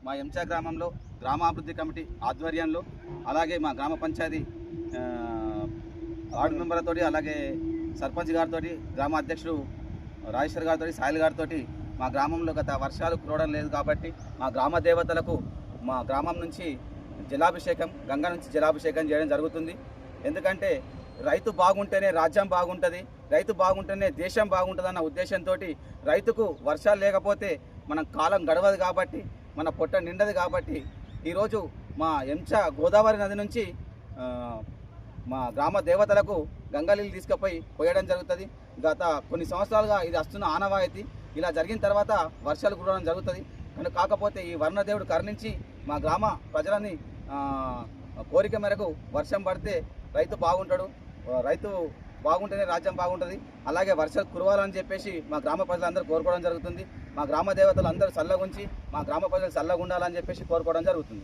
మా ఎంచా గ్రామంలో గ్రామాభివృద్ధి కమిటీ ఆధ్వర్యంలో అలాగే మా గ్రామ పంచాయతీ వార్డు మెంబర్లతో అలాగే సర్పంచ్ గారితో గ్రామ అధ్యక్షుడు రాజేశ్వర్ గారితో సాయిల్ గారితో మా గ్రామంలో గత వర్షాలు కురవడం లేదు కాబట్టి మా గ్రామ దేవతలకు మా గ్రామం నుంచి జలాభిషేకం గంగ నుంచి జలాభిషేకం చేయడం జరుగుతుంది. ఎందుకంటే రైతు బాగుంటేనే రాజ్యం బాగుంటుంది, రైతు బాగుంటేనే దేశం బాగుంటుందన్న ఉద్దేశంతో రైతుకు వర్షాలు లేకపోతే మనం కాలం గడవదు కాబట్టి మన పొట్ట నిండదు కాబట్టి ఈరోజు మా ఎంచా గోదావరి నది నుంచి మా గ్రామ దేవతలకు గంగాలీలు తీసుకుపోయి పోయడం జరుగుతుంది. గత కొన్ని సంవత్సరాలుగా ఇది వస్తున్న ఆనవాయితీ. ఇలా జరిగిన తర్వాత వర్షాలు కురవడం జరుగుతుంది. కాకపోతే ఈ వర్ణదేవుడు కరుణించి మా గ్రామ ప్రజలని కోరిక మేరకు వర్షం పడితే రైతు బాగుంటాడు, రైతు బాగుంటేనే రాజ్యం బాగుంటుంది. అలాగే వర్షాలు కురవాలని చెప్పేసి మా గ్రామ ప్రజలందరూ కోరుకోవడం జరుగుతుంది. మా గ్రామ దేవతలు అందరూ చల్లగుంచి మా గ్రామ ప్రజలు చల్లగా ఉండాలని చెప్పేసి కోరుకోవడం జరుగుతుంది.